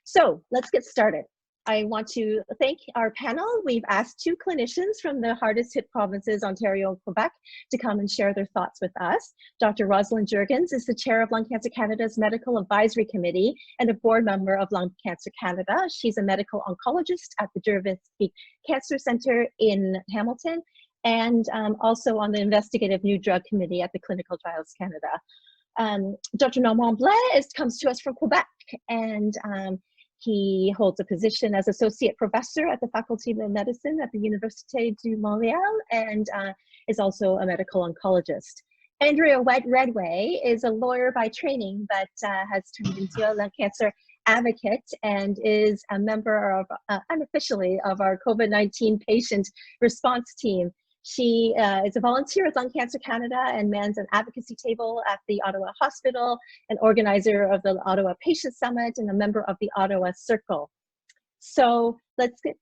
So let's get started. I want to thank our panel. We've asked two clinicians from the hardest hit provinces, Ontario and Quebec, to come and share their thoughts with us. Dr. Rosalyn Juergens is the chair of Lung Cancer Canada's Medical Advisory Committee and a board member of Lung Cancer Canada. She's a medical oncologist at the Advocacy Cancer Centre in Hamilton, and also on the Investigative New Drug Committee at the Clinical Trials Canada. Dr. Blais comes to us from Quebec, and he holds a position as associate professor at the Faculty of Medicine at the Université du Montréal, and is also a medical oncologist. Andrea Redway is a lawyer by training, but has turned into a lung cancer advocate and is a member of, unofficially, of our COVID-19 patient response team. She is a volunteer at Lung Cancer Canada and mans an advocacy table at the Ottawa Hospital, an organizer of the Ottawa Patient Summit, and a member of the Ottawa Circle. So let's get,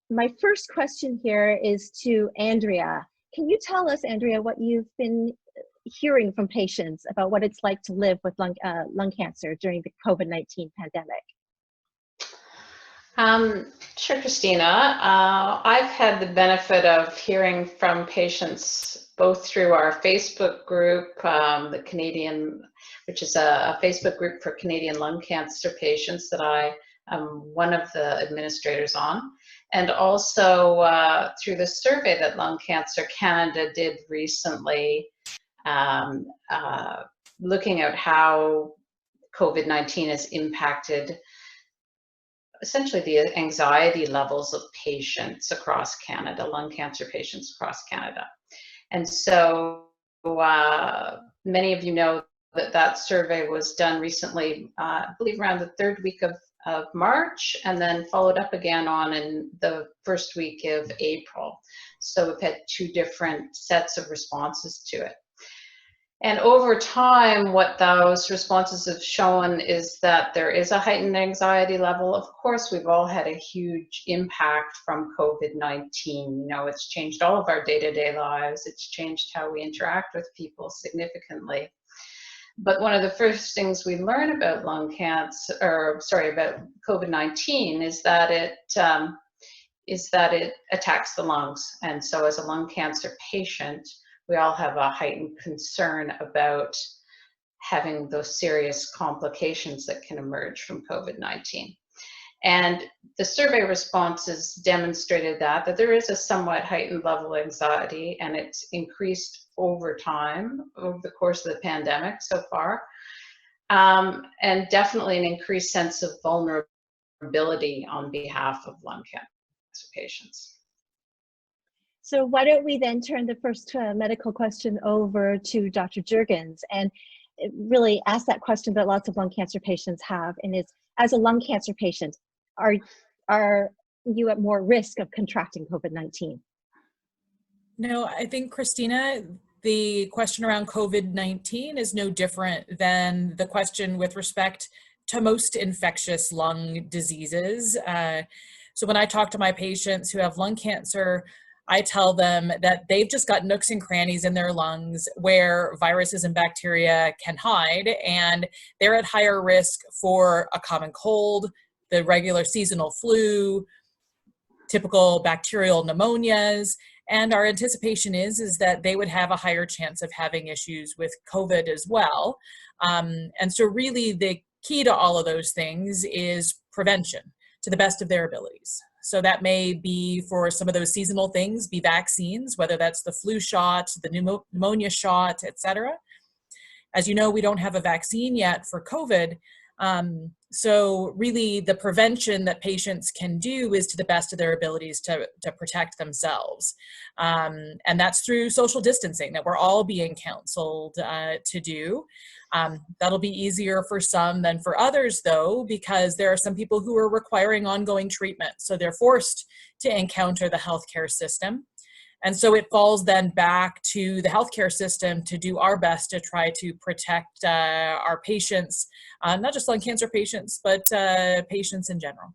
my first question here is to Andrea. Can you tell us, Andrea, what you've been hearing from patients about what it's like to live with lung cancer during the COVID-19 pandemic? Sure, Christina. I've had the benefit of hearing from patients both through our Facebook group, the Canadian, which is a Facebook group for Canadian lung cancer patients that I am one of the administrators on, and also through the survey that Lung Cancer Canada did recently, looking at how COVID-19 has impacted essentially the anxiety levels of patients across Canada, lung cancer patients across Canada. And so many of you know that that survey was done recently, I believe around the third week of March, and then followed up again on in the first week of April. So we've had two different sets of responses to it. And over time, what those responses have shown is that there is a heightened anxiety level. Of course, we've all had a huge impact from COVID-19. You know, it's changed all of our day-to-day lives. It's changed how we interact with people significantly. But one of the first things we learn about lung cancer, or sorry, about COVID-19 is that it attacks the lungs. And so as a lung cancer patient, we all have a heightened concern about having those serious complications that can emerge from COVID-19. And the survey responses demonstrated that there is a somewhat heightened level of anxiety, and it's increased over time, over the course of the pandemic so far, and definitely an increased sense of vulnerability on behalf of lung cancer patients. So why don't we then turn the first medical question over to Dr. Juergens and really ask that question that lots of lung cancer patients have, and is, as a lung cancer patient, are you at more risk of contracting COVID-19? No, I think, Christina, the question around COVID-19 is no different than the question with respect to most infectious lung diseases. So when I talk to my patients who have lung cancer, I tell them that they've just got nooks and crannies in their lungs where viruses and bacteria can hide, and they're at higher risk for a common cold, the regular seasonal flu, typical bacterial pneumonias, and our anticipation is that they would have a higher chance of having issues with COVID as well. And so really the key to all of those things is prevention to the best of their abilities. So that may be, for some of those seasonal things, be vaccines, whether that's the flu shot, the pneumonia shot, etc. As you know, we don't have a vaccine yet for COVID. So really the prevention that patients can do is to the best of their abilities to protect themselves. And that's through social distancing that we're all being counseled to do. That'll be easier for some than for others, though, because there are some people who are requiring ongoing treatment. So they're forced to encounter the healthcare system. And so it falls then back to the healthcare system to do our best to try to protect our patients, not just lung cancer patients, but patients in general.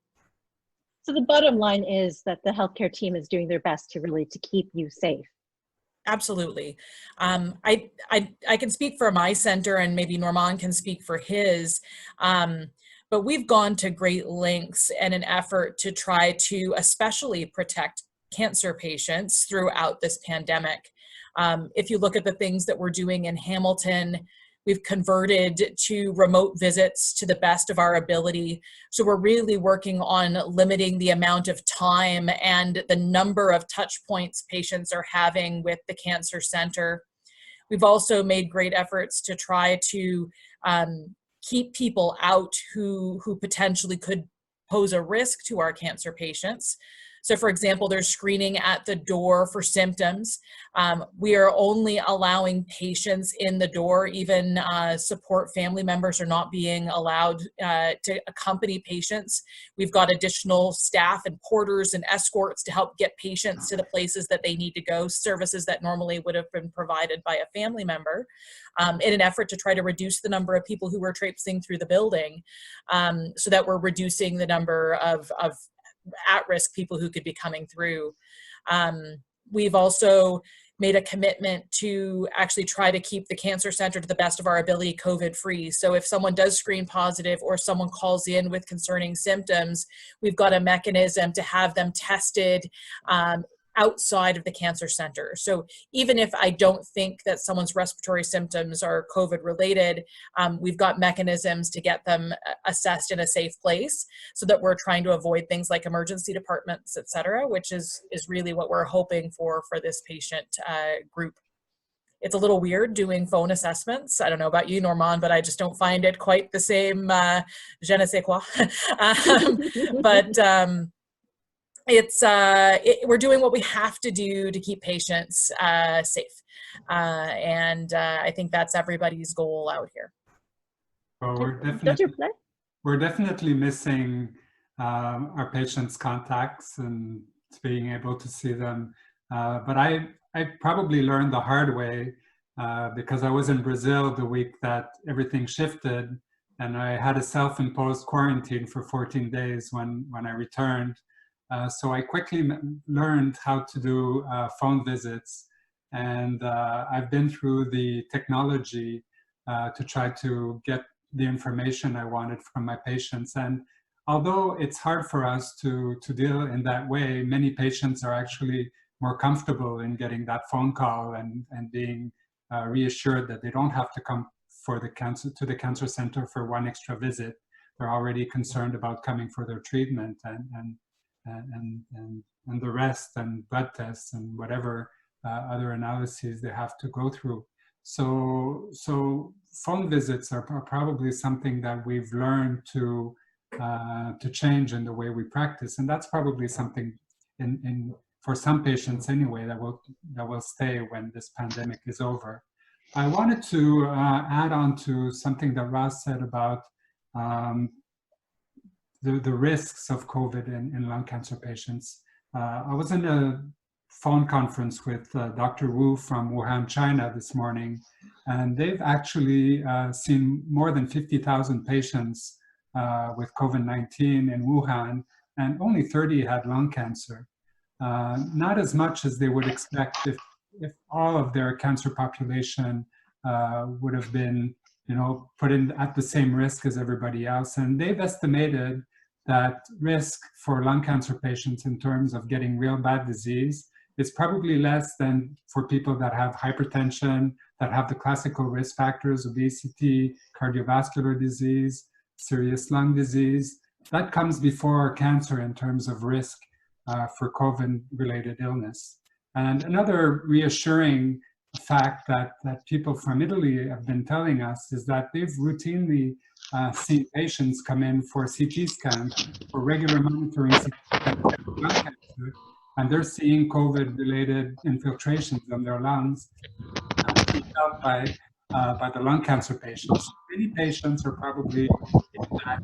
So the bottom line is that the healthcare team is doing their best to keep you safe. Absolutely. I can speak for my center, and maybe Normand can speak for his. But but we've gone to great lengths in an effort to try to especially protect cancer patients throughout this pandemic. If you look at the things that we're doing in Hamilton, we've converted to remote visits to the best of our ability. So we're really working on limiting the amount of time and the number of touch points patients are having with the cancer center. We've also made great efforts to try to keep people out who potentially could pose a risk to our cancer patients. So for example, there's screening at the door for symptoms. We are only allowing patients in the door, even support family members are not being allowed to accompany patients. We've got additional staff and porters and escorts to help get patients to the places that they need to go, services that normally would have been provided by a family member, in an effort to try to reduce the number of people who were traipsing through the building, so that we're reducing the number of at-risk people who could be coming through. We've also made a commitment to actually try to keep the cancer center to the best of our ability COVID-free. So if someone does screen positive or someone calls in with concerning symptoms, we've got a mechanism to have them tested outside of the cancer center. So even if I don't think that someone's respiratory symptoms are COVID related, we've got mechanisms to get them assessed in a safe place so that we're trying to avoid things like emergency departments, et cetera, which is really what we're hoping for this patient group. It's a little weird doing phone assessments. I don't know about you, Normand, but I just don't find it quite the same je ne sais quoi. We're doing what we have to do to keep patients safe. I think that's everybody's goal out here. Well, we're definitely missing our patients' contacts and being able to see them. But I probably learned the hard way because I was in Brazil the week that everything shifted, and I had a self-imposed quarantine for 14 days when I returned. So I quickly learned how to do phone visits, and I've been through the technology to try to get the information I wanted from my patients. And although it's hard for us to deal in that way, many patients are actually more comfortable in getting that phone call and being reassured that they don't have to come to the cancer center for one extra visit. They're already concerned about coming for their treatment and the rest and blood tests and whatever other analyses they have to go through. So phone visits are probably something that we've learned to change in the way we practice, and that's probably something for some patients anyway that will stay when this pandemic is over. I wanted to add on to something that Roz said about the risks of COVID in lung cancer patients. I was in a phone conference with Dr. Wu from Wuhan, China this morning, and they've actually seen more than 50,000 patients with COVID-19 in Wuhan, and only 30 had lung cancer. Not as much as they would expect if all of their cancer population would have been, put in at the same risk as everybody else. And they've estimated that risk for lung cancer patients in terms of getting real bad disease is probably less than for people that have hypertension, that have the classical risk factors, obesity, cardiovascular disease, serious lung disease. That comes before cancer in terms of risk for COVID-related illness. And another reassuring fact that people from Italy have been telling us is that they've routinely seen patients come in for CT scans, for regular monitoring CT scans of lung cancer, and they're seeing COVID-related infiltrations in their lungs felt by the lung cancer patients. Many patients are probably in that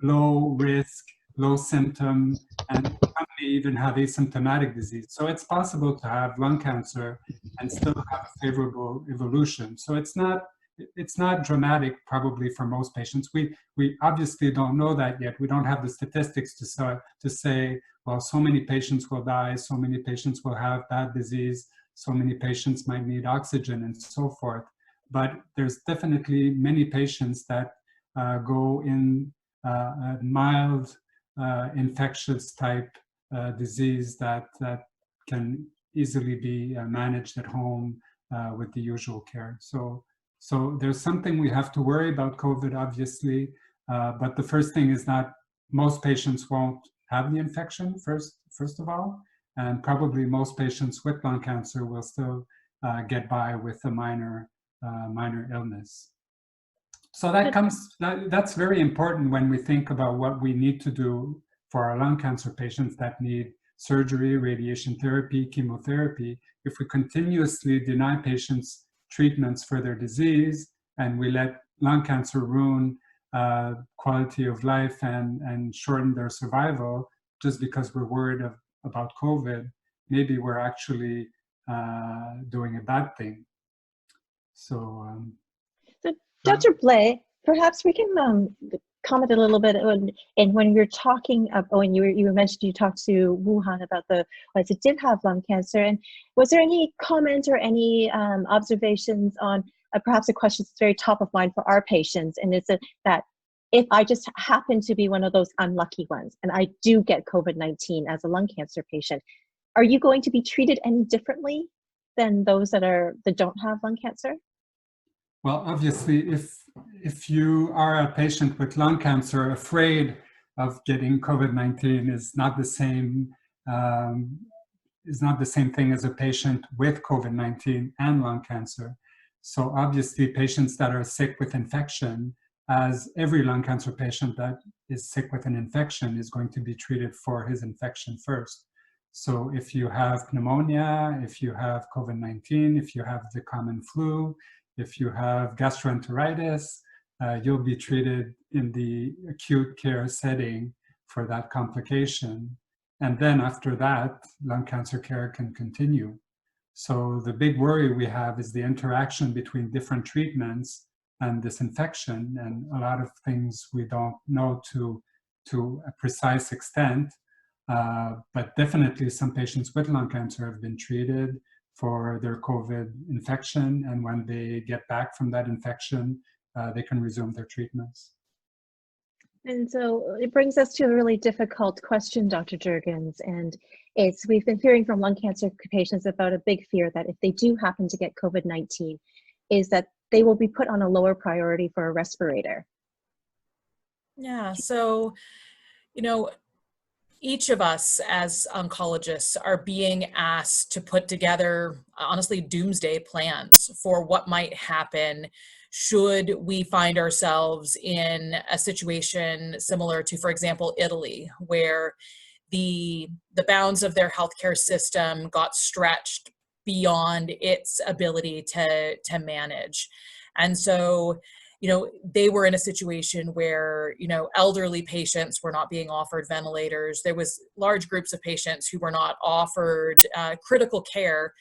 low risk, low symptom, and probably even have asymptomatic disease. So it's possible to have lung cancer and still have a favorable evolution. So it's not dramatic probably for most patients. We obviously don't know that yet. We don't have the statistics to say, well, so many patients will die, so many patients will have bad disease, so many patients might need oxygen and so forth. But there's definitely many patients that go in a mild infectious type disease that can easily be managed at home with the usual care. So there's something we have to worry about COVID, obviously, but the first thing is that most patients won't have the infection first of all, and probably most patients with lung cancer will still get by with a minor illness. So that's very important when we think about what we need to do for our lung cancer patients that need surgery, radiation therapy, chemotherapy. If we continuously deny patients treatments for their disease and we let lung cancer ruin quality of life and shorten their survival just because we're worried about COVID, maybe we're actually doing a bad thing. So Dr. Blais, perhaps we can comment a little bit on, and when you're talking when you mentioned you talked to Wuhan about the ones that did have lung cancer, and was there any comment or any observations on perhaps a question that's very top of mind for our patients, and it's that if I just happen to be one of those unlucky ones and I do get COVID-19 as a lung cancer patient, are you going to be treated any differently than those that don't have lung cancer? Well, obviously, if you are a patient with lung cancer afraid of getting COVID-19 is not the same thing as a patient with COVID-19 and lung cancer. So obviously, patients that are sick with infection, as every lung cancer patient that is sick with an infection is going to be treated for his infection first. So if you have pneumonia, if you have COVID-19, if you have the common flu, if you have gastroenteritis, you'll be treated in the acute care setting for that complication. And then after that, lung cancer care can continue. So the big worry we have is the interaction between different treatments and this infection, and a lot of things we don't know to a precise extent. But definitely some patients with lung cancer have been treated for their COVID infection, and when they get back from that infection, they can resume their treatments. And so it brings us to a really difficult question, Dr. Juergens, and we've been hearing from lung cancer patients about a big fear that if they do happen to get COVID-19, is that they will be put on a lower priority for a respirator. Yeah, so, each of us as oncologists are being asked to put together, honestly, doomsday plans for what might happen should we find ourselves in a situation similar to, for example, Italy, where the bounds of their healthcare system got stretched beyond its ability to manage. And so, they were in a situation where, elderly patients were not being offered ventilators. There was large groups of patients who were not offered critical care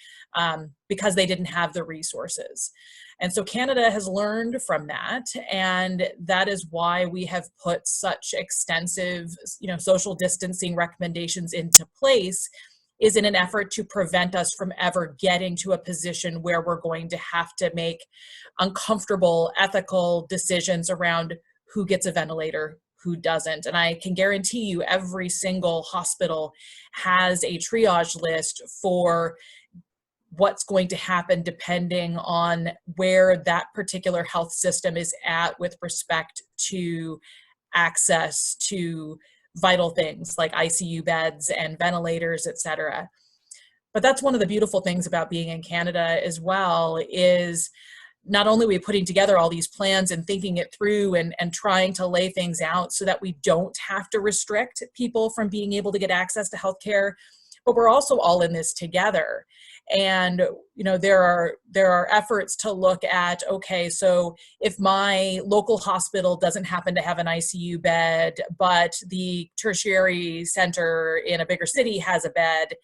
because they didn't have the resources. And so Canada has learned from that. And that is why we have put such extensive, social distancing recommendations into place, is in an effort to prevent us from ever getting to a position where we're going to have to make uncomfortable ethical decisions around who gets a ventilator, who doesn't. And I can guarantee you every single hospital has a triage list for what's going to happen depending on where that particular health system is at with respect to access to vital things like ICU beds and ventilators, et cetera. But that's one of the beautiful things about being in Canada as well, is not only are we putting together all these plans and thinking it through and trying to lay things out so that we don't have to restrict people from being able to get access to healthcare, but we're also all in this together. And, there are efforts to look at, okay, so if my local hospital doesn't happen to have an ICU bed, but the tertiary center in a bigger city has a bed,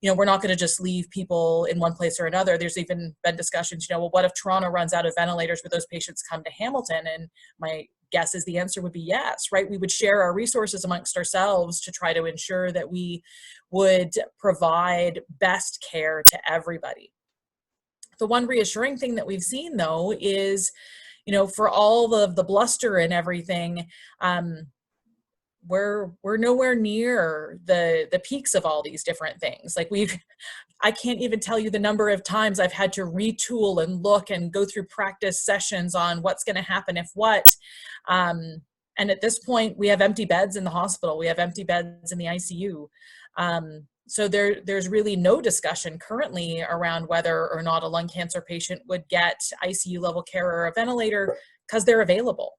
we're not going to just leave people in one place or another. There's even been discussions, well, what if Toronto runs out of ventilators, would those patients come to Hamilton? And my guess is the answer would be yes, right? We would share our resources amongst ourselves to try to ensure that we would provide best care to everybody. The one reassuring thing that we've seen, though, is you know, for all of the bluster and everything, we're nowhere near the peaks of all these different things. Like I can't even tell you the number of times I've had to retool and look and go through practice sessions on what's going to happen if what. And at this point, we have empty beds in the hospital. We have empty beds in the ICU. So there's really no discussion currently around whether or not a lung cancer patient would get ICU level care or a ventilator because they're available.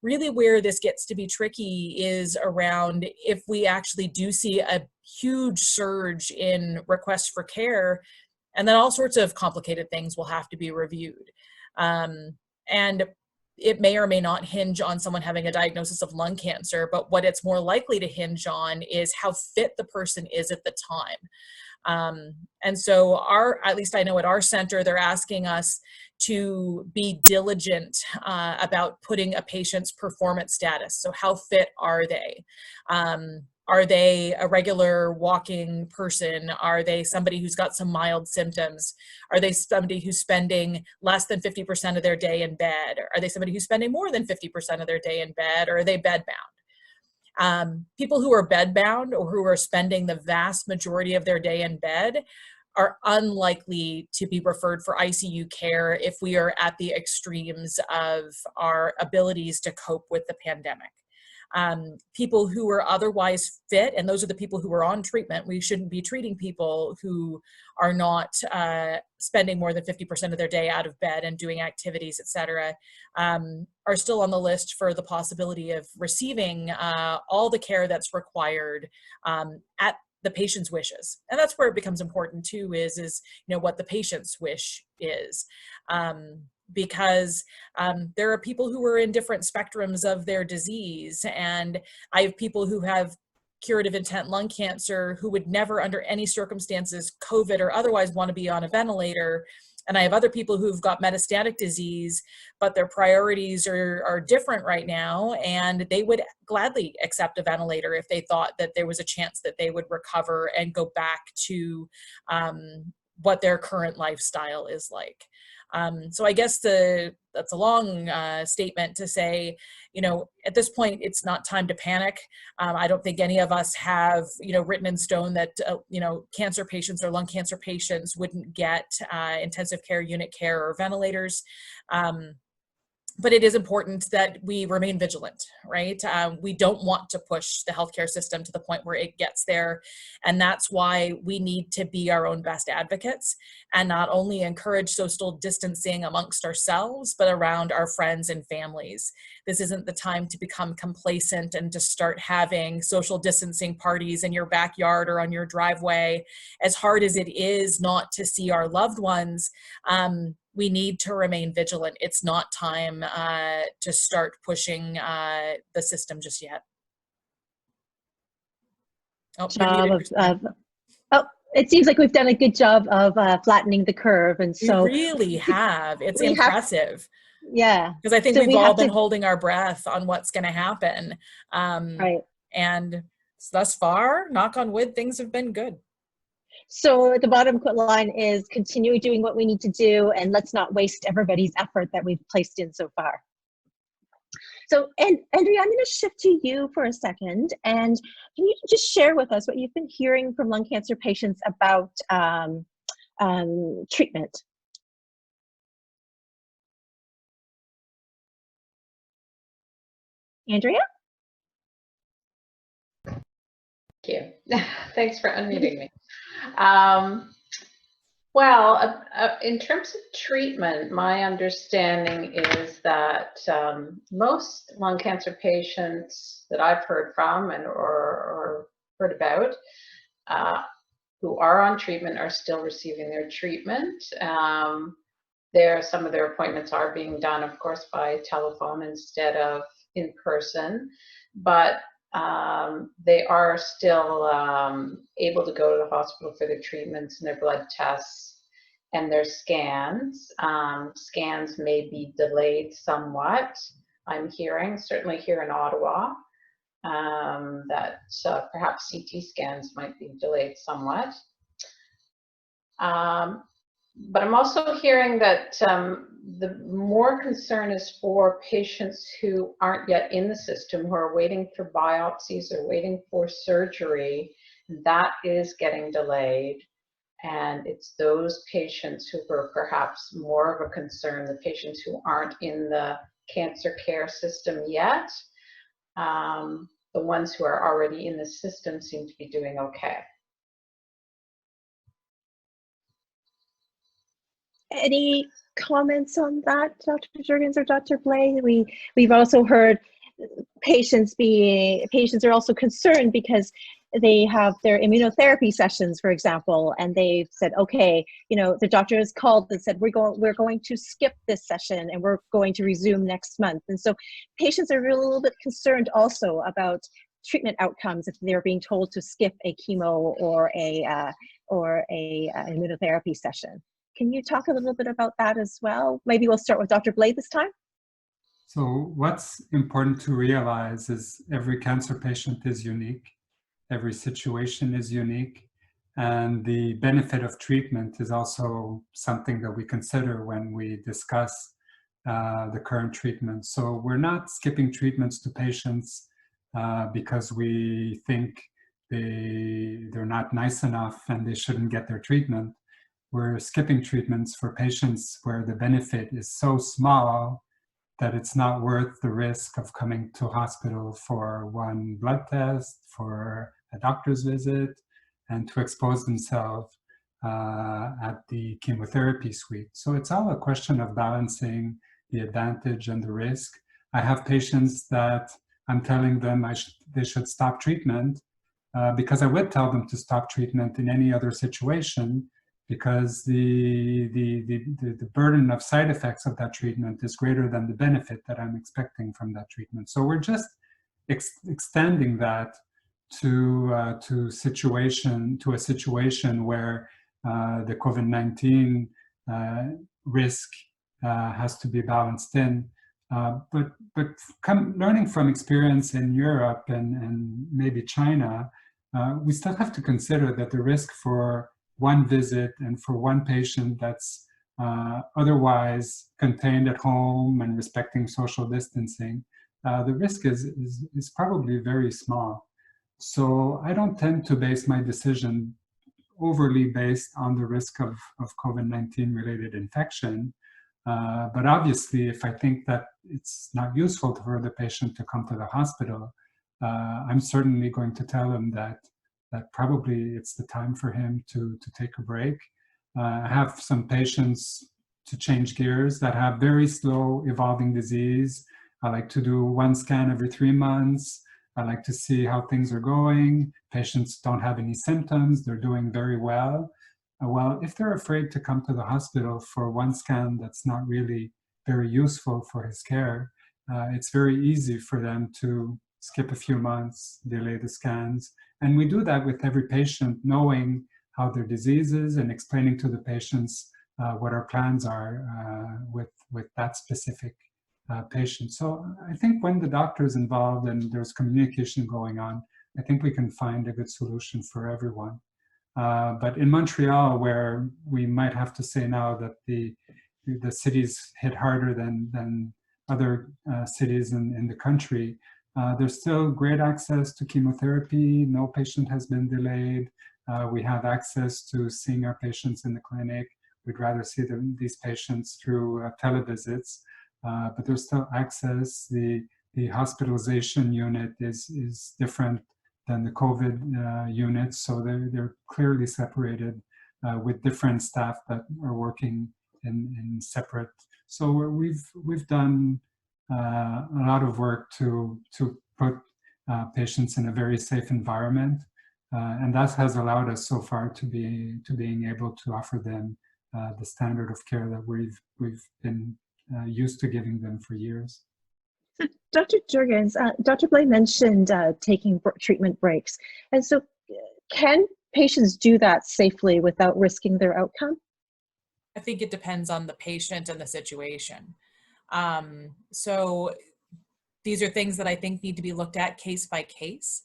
Really where this gets to be tricky is around if we actually do see a huge surge in requests for care, and then all sorts of complicated things will have to be reviewed. And it may or may not hinge on someone having a diagnosis of lung cancer, but what it's more likely to hinge on is how fit the person is at the time. And so at least I know at our center, they're asking us to be diligent about putting a patient's performance status. So how fit are they? Are they a regular walking person? Are they somebody who's got some mild symptoms? Are they somebody who's spending less than 50% of their day in bed? Are they somebody who's spending more than 50% of their day in bed? Or are they bedbound? People who are bedbound or who are spending the vast majority of their day in bed are unlikely to be referred for ICU care if we are at the extremes of our abilities to cope with the pandemic. People who are otherwise fit, and those are the people who are on treatment. We shouldn't be treating people who are not spending more than 50% of their day out of bed and doing activities, et cetera, are still on the list for the possibility of receiving all the care that's required at the patient's wishes. And that's where it becomes important too, is you know, what the patient's wish is. Because there are people who are in different spectrums of their disease. And I have people who have curative intent lung cancer who would never under any circumstances, COVID or otherwise, want to be on a ventilator. And I have other people who've got metastatic disease, but their priorities are different right now. And they would gladly accept a ventilator if they thought that there was a chance that they would recover and go back to what their current lifestyle is like. So I guess that's a long statement to say, you know, at this point, it's not time to panic. I don't think any of us have, you know, written in stone that, you know, cancer patients or lung cancer patients wouldn't get intensive care unit care or ventilators. But it is important that we remain vigilant, right? We don't want to push the healthcare system to the point where it gets there. And that's why we need to be our own best advocates and not only encourage social distancing amongst ourselves, but around our friends and families. This isn't the time to become complacent and to start having social distancing parties in your backyard or on your driveway. As hard as it is not to see our loved ones, we need to remain vigilant. It's not time to start pushing the system just yet. Oh, it seems like we've done a good job of flattening the curve, and so we really have. It's impressive. Yeah, because I think we've all been holding our breath on what's going to happen. Right. And thus far, knock on wood, things have been good. So the bottom line is continue doing what we need to do, and let's not waste everybody's effort that we've placed in so far. So, and Andrea, I'm going to shift to you for a second, and can you just share with us what you've been hearing from lung cancer patients about treatment? Andrea? Thank you. Thanks for unmuting me. Well, in terms of treatment, my understanding is that most lung cancer patients that I've heard from or heard about who are on treatment are still receiving their treatment. Some of their appointments are being done, of course, by telephone instead of in person, but they are still able to go to the hospital for their treatments and their blood tests and their scans. Scans may be delayed somewhat, I'm hearing, certainly here in Ottawa, that perhaps CT scans might be delayed somewhat. But I'm also hearing that the more concern is for patients who aren't yet in the system, who are waiting for biopsies or waiting for surgery. That is getting delayed. And it's those patients who are perhaps more of a concern, the patients who aren't in the cancer care system yet. The ones who are already in the system seem to be doing okay. Any comments on that, Dr. Juergens or Dr. Blais? We've also heard patients are also concerned because they have their immunotherapy sessions, for example, and they've said, okay, you know, the doctor has called and said, we're going to skip this session and we're going to resume next month. And so patients are really a little bit concerned also about treatment outcomes if they're being told to skip a chemo or a immunotherapy session. Can you talk a little bit about that as well? Maybe we'll start with Dr. Blais this time. So what's important to realize is every cancer patient is unique. Every situation is unique. And the benefit of treatment is also something that we consider when we discuss the current treatment. So we're not skipping treatments to patients because we think they're not nice enough and they shouldn't get their treatment. We're skipping treatments for patients where the benefit is so small that it's not worth the risk of coming to hospital for one blood test, for a doctor's visit, and to expose themselves at the chemotherapy suite. So it's all a question of balancing the advantage and the risk. I have patients that I'm telling them they should stop treatment because I would tell them to stop treatment in any other situation, because the burden of side effects of that treatment is greater than the benefit that I'm expecting from that treatment. So we're just extending that to a situation where the COVID-19 risk has to be balanced in. But learning from experience in Europe and maybe China, we still have to consider that the risk for one visit and for one patient that's otherwise contained at home and respecting social distancing, the risk is probably very small. So I don't tend to base my decision overly based on the risk of COVID-19 related infection. But obviously, if I think that it's not useful for the patient to come to the hospital, I'm certainly going to tell him that probably it's the time for him to take a break. I have some patients, to change gears, that have very slow evolving disease. I like to do one scan every 3 months. I like to see how things are going. Patients don't have any symptoms. They're doing very well. Well, if they're afraid to come to the hospital for one scan that's not really very useful for his care, it's very easy for them to skip a few months, delay the scans. And we do that with every patient, knowing how their disease is and explaining to the patients what our plans are with that specific patient. So I think when the doctor is involved and there's communication going on, I think we can find a good solution for everyone. But in Montreal, where we might have to say now that the cities hit harder than other cities in the country, there's still great access to chemotherapy. No patient has been delayed. We have access to seeing our patients in the clinic. We'd rather see these patients through televisits, but there's still access. The hospitalization unit is different than the COVID units, so they're clearly separated with different staff that are working in separate. So we've done a lot of work to put patients in a very safe environment, and that has allowed us so far to being able to offer them the standard of care that we've been used to giving them for years. So Dr. Juergens, Dr. Blais mentioned taking treatment breaks, and so can patients do that safely without risking their outcome? I think it depends on the patient and the situation. So these are things that I think need to be looked at case by case.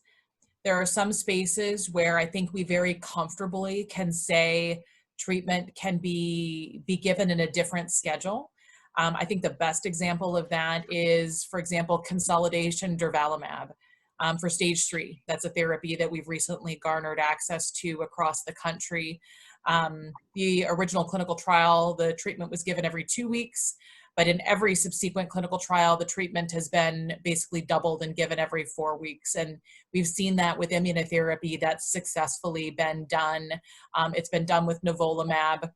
There are some spaces where I think we very comfortably can say treatment can be given in a different schedule. I think the best example of that is, for example, consolidation durvalumab for stage 3. That's a therapy that we've recently garnered access to across the country. The original clinical trial, the treatment was given every 2 weeks, but in every subsequent clinical trial, the treatment has been basically doubled and given every 4 weeks. And we've seen that with immunotherapy that's successfully been done. It's been done with nivolumab.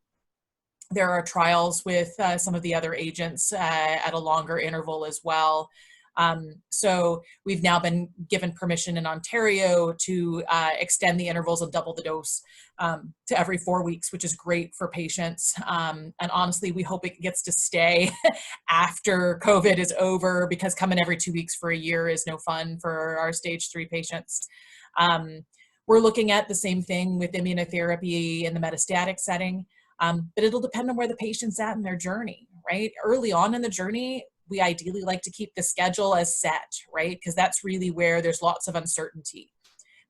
There are trials with some of the other agents at a longer interval as well. So we've now been given permission in Ontario to extend the intervals and double the dose to every 4 weeks, which is great for patients. And honestly, we hope it gets to stay after COVID is over, because coming every 2 weeks for a year is no fun for our stage 3 patients. We're looking at the same thing with immunotherapy in the metastatic setting, but it'll depend on where the patient's at in their journey, right? Early on in the journey, we ideally like to keep the schedule as set, right? Because that's really where there's lots of uncertainty.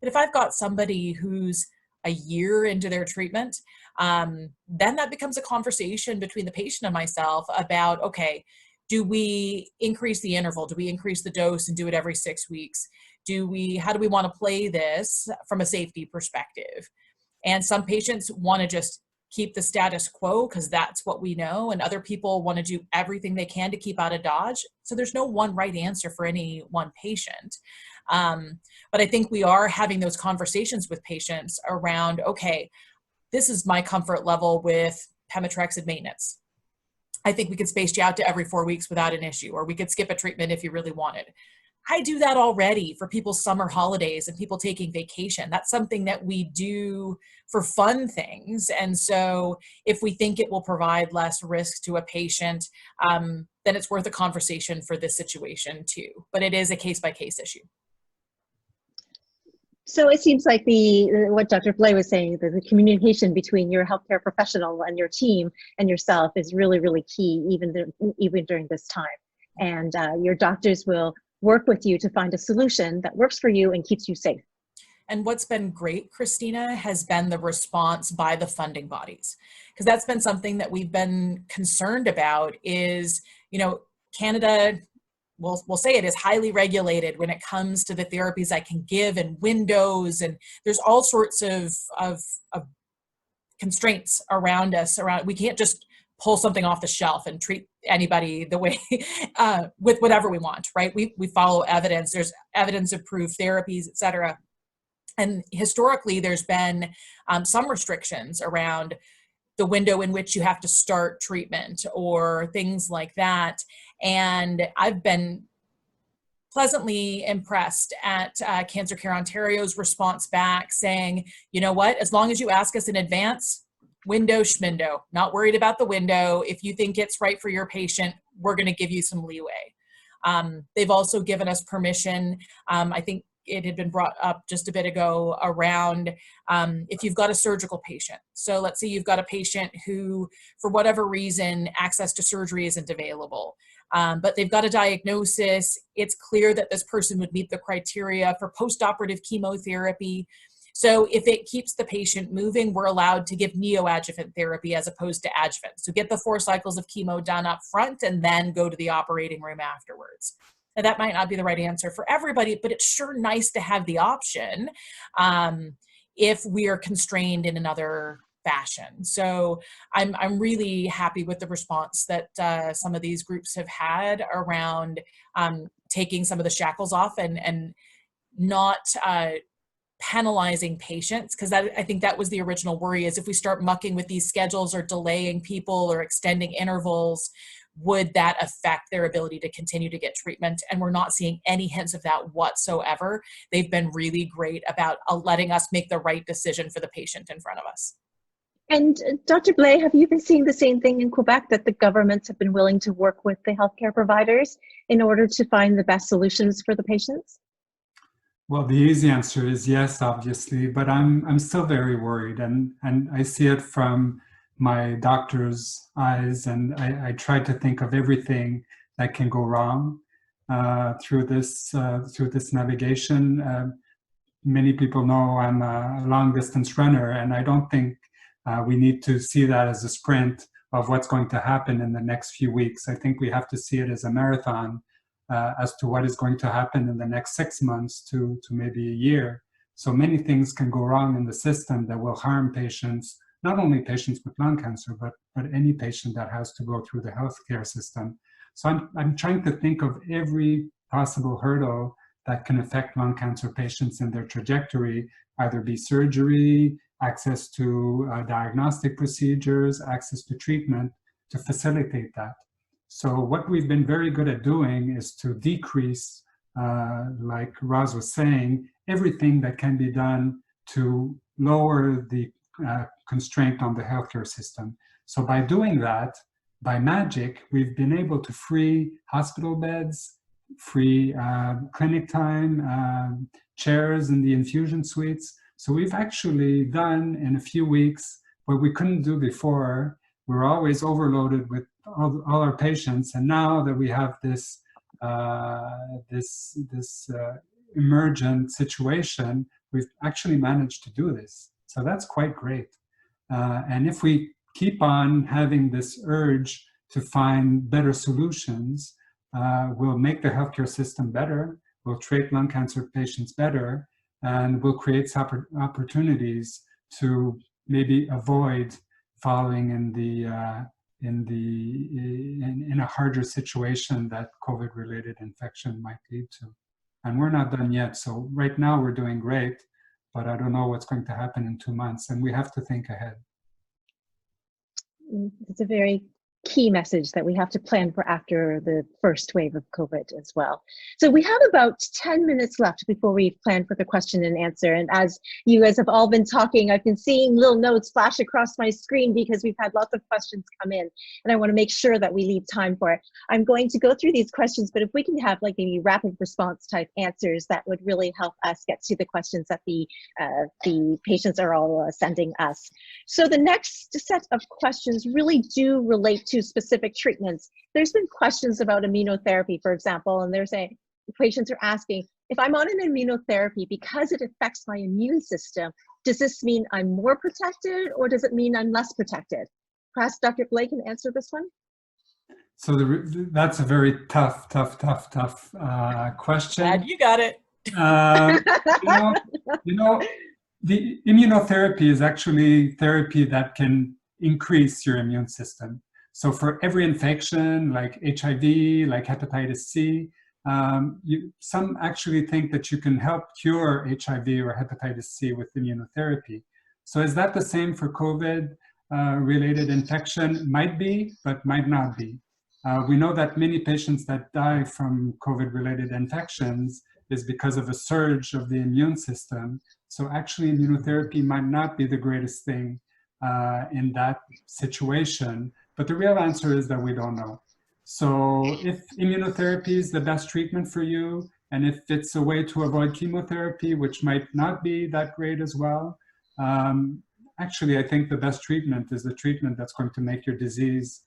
But if I've got somebody who's a year into their treatment, then that becomes a conversation between the patient and myself about, okay, do we increase the interval? Do we increase the dose and do it every 6 weeks? How do we want to play this from a safety perspective? And some patients want to just keep the status quo because that's what we know, and other people want to do everything they can to keep out of Dodge. So there's no one right answer for any one patient. But I think we are having those conversations with patients around, okay, this is my comfort level with pemetrexed maintenance. I think we could space you out to every 4 weeks without an issue, or we could skip a treatment if you really wanted. I do that already for people's summer holidays and people taking vacation. That's something that we do for fun things. And so if we think it will provide less risk to a patient, then it's worth a conversation for this situation too. But it is a case-by-case issue. So it seems like what Dr. Blais was saying, the communication between your healthcare professional and your team and yourself is really, really key, even during this time. And your doctors will work with you to find a solution that works for you and keeps you safe. And what's been great, Christina, has been the response by the funding bodies, because that's been something that we've been concerned about is, Canada, we'll say it is highly regulated when it comes to the therapies I can give and windows, and there's all sorts of constraints around us. We can't just pull something off the shelf and treat anybody the way with whatever we want, right? We follow evidence. There's evidence-approved therapies, et cetera. And historically, there's been some restrictions around the window in which you have to start treatment or things like that. And I've been pleasantly impressed at Cancer Care Ontario's response back saying, you know what, as long as you ask us in advance, window schmindo, not worried about the window. If you think it's right for your patient, we're going to give you some leeway. They've also given us permission. I think it had been brought up just a bit ago around if you've got a surgical patient. So let's say you've got a patient who, for whatever reason, access to surgery isn't available, but they've got a diagnosis. It's clear that this person would meet the criteria for postoperative chemotherapy. So if it keeps the patient moving, we're allowed to give neoadjuvant therapy as opposed to adjuvant. So get the 4 cycles of chemo done up front and then go to the operating room afterwards. Now that might not be the right answer for everybody, but it's sure nice to have the option if we are constrained in another fashion. So I'm really happy with the response that some of these groups have had around taking some of the shackles off and not penalizing patients, because I think that was the original worry, is if we start mucking with these schedules or delaying people or extending intervals, would that affect their ability to continue to get treatment? And we're not seeing any hints of that whatsoever. They've been really great about letting us make the right decision for the patient in front of us. And Dr. Blais, have you been seeing the same thing in Quebec, that the governments have been willing to work with the healthcare providers in order to find the best solutions for the patients? Well, the easy answer is yes, obviously, but I'm still very worried, and I see it from my doctor's eyes, and I try to think of everything that can go wrong through this navigation. Many people know I'm a long distance runner, and I don't think We need to see that as a sprint of what's going to happen in the next few weeks. I think we have to see it as a marathon as to what is going to happen in the next 6 months to maybe a year. So many things can go wrong in the system that will harm patients, not only patients with lung cancer, but any patient that has to go through the healthcare system. So I'm trying to think of every possible hurdle that can affect lung cancer patients in their trajectory, either be surgery, access to diagnostic procedures, access to treatment, to facilitate that. So what we've been very good at doing is to decrease, like Roz was saying, everything that can be done to lower the constraint on the healthcare system. So by doing that, by magic, we've been able to free hospital beds, free clinic time, chairs in the infusion suites. So we've actually done in a few weeks what we couldn't do before. We were always overloaded with all our patients, and now that we have this emergent situation, we've actually managed to do this. So that's quite great. And if we keep on having this urge to find better solutions, we'll make the healthcare system better, we'll treat lung cancer patients better, and we'll create opportunities to maybe avoid falling in a harder situation that COVID-related infection might lead to. And we're not done yet. So right now we're doing great, but I don't know what's going to happen in 2 months, and we have to think ahead. It's a very key message that we have to plan for after the first wave of COVID as well. So we have about 10 minutes left before we plan for the question and answer. And as you guys have all been talking, I've been seeing little notes flash across my screen because we've had lots of questions come in, and I want to make sure that we leave time for it. I'm going to go through these questions, but if we can have like maybe rapid response type answers, that would really help us get to the questions that the patients are all sending us. So the next set of questions really do relate to specific treatments. There's been questions about immunotherapy, for example, and they're saying, patients are asking, if I'm on an immunotherapy because it affects my immune system, does this mean I'm more protected or does it mean I'm less protected? Perhaps Dr. Blais can answer this one. So that's a very tough question. Glad you got it. You know, the immunotherapy is actually therapy that can increase your immune system. So for every infection, like HIV, like hepatitis C, some actually think that you can help cure HIV or hepatitis C with immunotherapy. So is that the same for COVID-related infection? Might be, but might not be. We know that many patients that die from COVID-related infections is because of a surge of the immune system. So actually immunotherapy might not be the greatest thing in that situation, but the real answer is that we don't know. So if immunotherapy is the best treatment for you, and if it's a way to avoid chemotherapy, which might not be that great as well, actually I think the best treatment is the treatment that's going to make your disease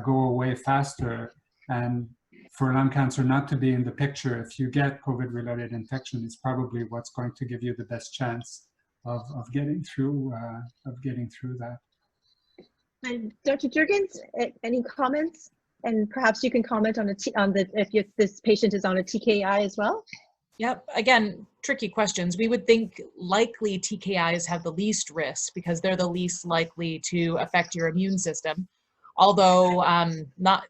go away faster. And for lung cancer not to be in the picture, if you get COVID-related infection, is probably what's going to give you the best chance of getting through that. And Dr. Juergens, any comments? And perhaps you can comment on if this patient is on a TKI as well. Yep. Again, tricky questions. We would think likely TKIs have the least risk because they're the least likely to affect your immune system. Although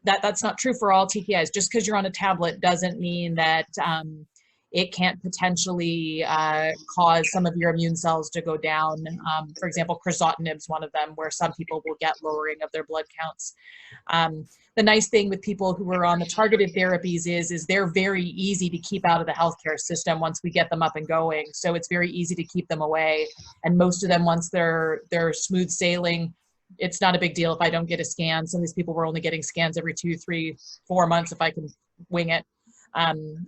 that's not true for all TKIs. Just because you're on a tablet doesn't mean that it can't potentially cause some of your immune cells to go down. For example, crizotinib is one of them, where some people will get lowering of their blood counts. The nice thing with people who are on the targeted therapies is they're very easy to keep out of the healthcare system once we get them up and going. So it's very easy to keep them away. And most of them, once they're smooth sailing, it's not a big deal if I don't get a scan. Some of these people were only getting scans every 2, 3, 4 months if I can wing it.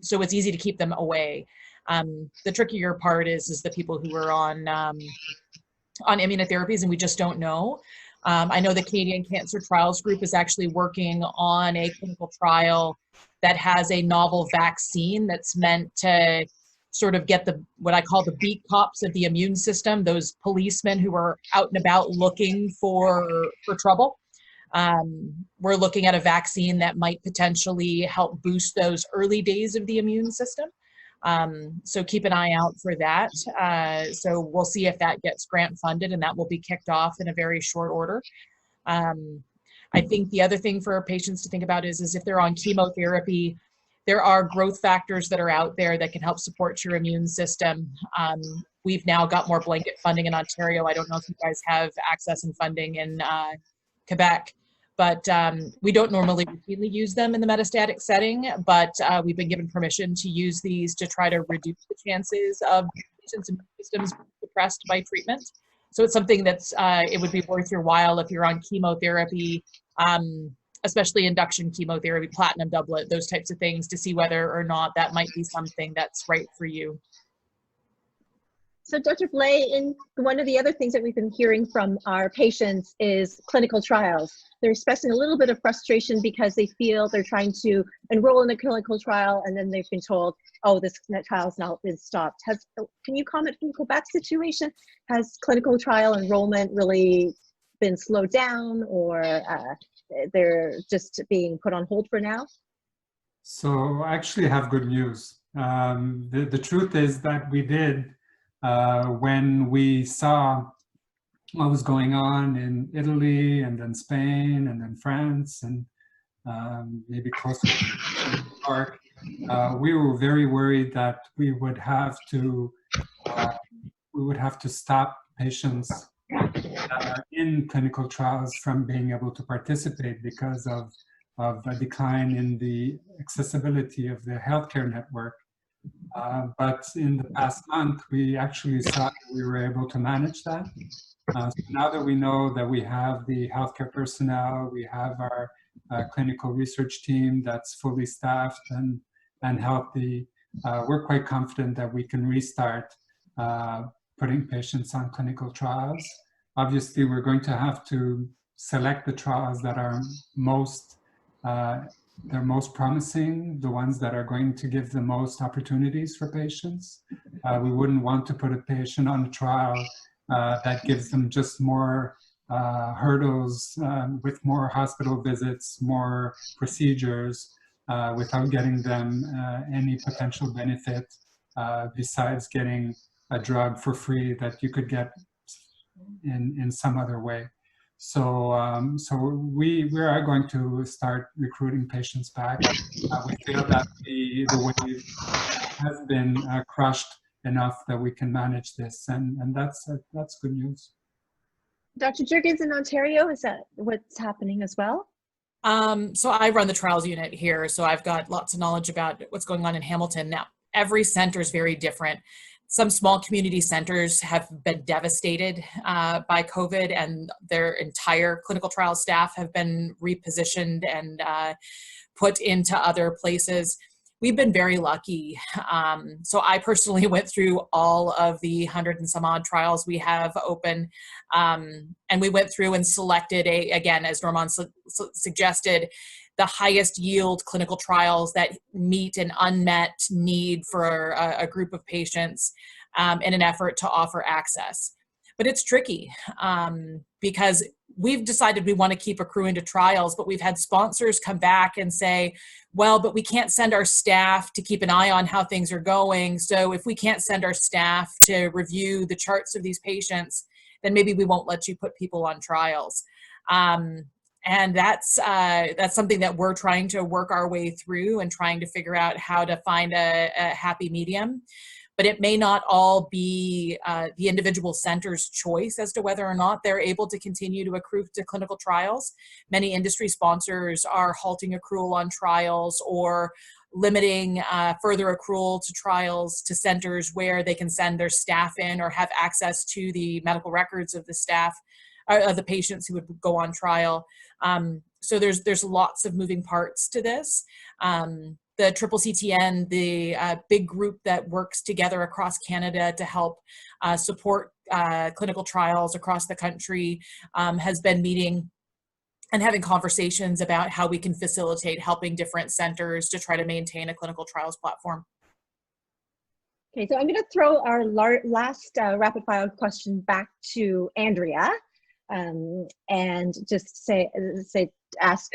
So it's easy to keep them away. The trickier part is the people who are on immunotherapies, and we just don't know. I know the Canadian Cancer Trials Group is actually working on a clinical trial that has a novel vaccine that's meant to sort of get what I call the beat cops of the immune system, those policemen who are out and about looking for trouble. We're looking at a vaccine that might potentially help boost those early days of the immune system. So keep an eye out for that. So we'll see if that gets grant funded, and that will be kicked off in a very short order. I think the other thing for patients to think about is if they're on chemotherapy, there are growth factors that are out there that can help support your immune system. We've now got more blanket funding in Ontario. I don't know if you guys have access and funding in Quebec, but we don't normally routinely use them in the metastatic setting, but we've been given permission to use these to try to reduce the chances of patients' immune systems being suppressed by treatment. So it's something that's, it would be worth your while if you're on chemotherapy, especially induction chemotherapy, platinum doublet, those types of things, to see whether or not that might be something that's right for you. So Dr. Blais, one of the other things that we've been hearing from our patients is clinical trials. They're expressing a little bit of frustration because they feel they're trying to enroll in a clinical trial and then they've been told, oh, this trial's now been stopped. Can you comment from the Quebec situation? Has clinical trial enrollment really been slowed down, or they're just being put on hold for now? So I actually have good news. The truth is that we did, when we saw what was going on in Italy and then Spain and then France and maybe closer to New York, we were very worried that we would have to stop patients that are in clinical trials from being able to participate because of a decline in the accessibility of the healthcare network. But in the past month, we actually saw that we were able to manage that. So now that we know that we have the healthcare personnel, we have our clinical research team that's fully staffed and healthy, we're quite confident that we can restart putting patients on clinical trials. Obviously, we're going to have to select the trials that are most promising, the ones that are going to give the most opportunities for patients. We wouldn't want to put a patient on a trial that gives them just more hurdles with more hospital visits, more procedures, without getting them any potential benefit besides getting a drug for free that you could get in some other way. So, we are going to start recruiting patients back. We feel that the wave has been crushed enough that we can manage this, and that's good news. Dr. Juergens in Ontario, is that what's happening as well? So I run the trials unit here, so I've got lots of knowledge about what's going on in Hamilton. Now, every center is very different. Some small community centers have been devastated by COVID, and their entire clinical trial staff have been repositioned and put into other places. We've been very lucky. So I personally went through all of the 100 and some odd trials we have open. And we went through and selected, again, as Norman suggested, the highest yield clinical trials that meet an unmet need for a group of patients in an effort to offer access. But it's tricky because we've decided we want to keep accruing to trials, but we've had sponsors come back and say, well, but we can't send our staff to keep an eye on how things are going. So if we can't send our staff to review the charts of these patients, then maybe we won't let you put people on trials. And that's something that we're trying to work our way through and trying to figure out how to find a happy medium. But it may not all be the individual center's choice as to whether or not they're able to continue to accrue to clinical trials. Many industry sponsors are halting accrual on trials or limiting further accrual to trials to centers where they can send their staff in or have access to the medical records of the staff, of the patients who would go on trial. So there's lots of moving parts to this. The CCCTN, the big group that works together across Canada to help support clinical trials across the country, has been meeting and having conversations about how we can facilitate helping different centers to try to maintain a clinical trials platform. Okay, so I'm going to throw our last rapid fire question back to Andrea, and just ask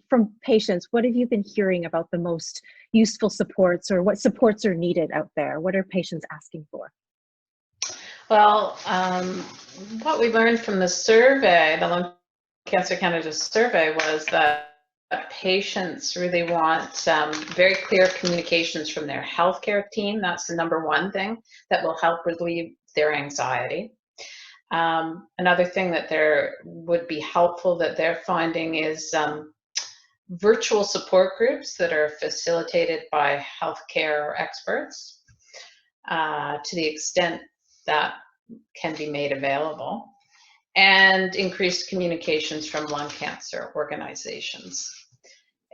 from patients, what have you been hearing about the most useful supports, or what supports are needed out there? What are patients asking for? Well, what we learned from the survey, the Lung Cancer Canada survey, was that patients really want very clear communications from their healthcare team. That's the number one thing that will help relieve their anxiety. Another thing that would be helpful that they're finding is virtual support groups that are facilitated by healthcare experts to the extent that can be made available, and increased communications from lung cancer organizations,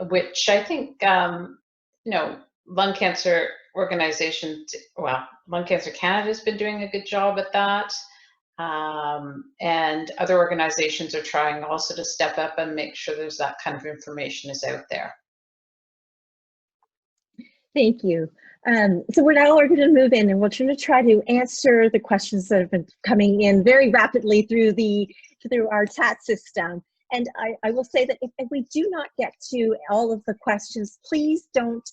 which I think, lung cancer organizations, well, Lung Cancer Canada has been doing a good job at that. And other organizations are trying also to step up and make sure there's that kind of information is out there. Thank you. So we're going to move in, and we're going to try to answer the questions that have been coming in very rapidly through our chat system. And I will say that if we do not get to all of the questions, please don't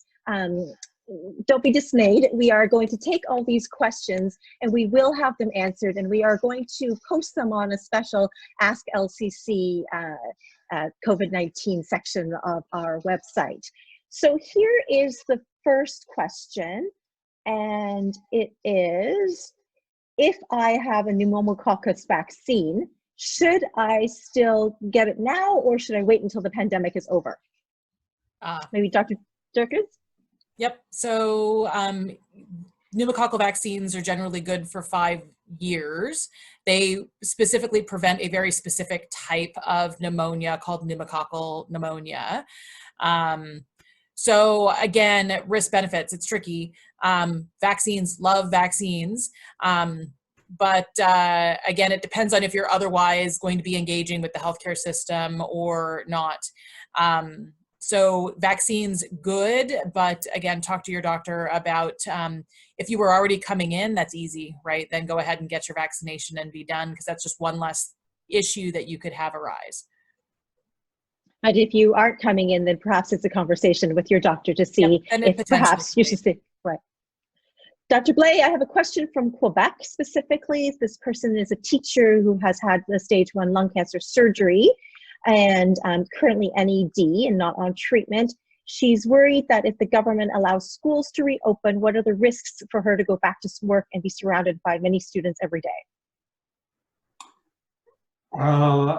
be dismayed. We are going to take all these questions and we will have them answered, and we are going to post them on a special Ask LCC COVID-19 section of our website. So here is the first question, and it is, if I have a pneumococcal vaccine, should I still get it now, or should I wait until the pandemic is over? Maybe Dr. Juergens? Yep. So pneumococcal vaccines are generally good for 5 years. They specifically prevent a very specific type of pneumonia called pneumococcal pneumonia. So again, risk benefits, it's tricky. Vaccines, love vaccines. But again, it depends on if you're otherwise going to be engaging with the healthcare system or not. So vaccines, good, but again, talk to your doctor about if you were already coming in, that's easy, right? Then go ahead and get your vaccination and be done, because that's just one less issue that you could have arise. And if you aren't coming in, then perhaps it's a conversation with your doctor to see if perhaps you should stay. Right. Dr. Blais, I have a question from Quebec specifically. This person is a teacher who has had the stage 1 lung cancer surgery and currently NED and not on treatment. She's worried that if the government allows schools to reopen, what are the risks for her to go back to work and be surrounded by many students every day? Well,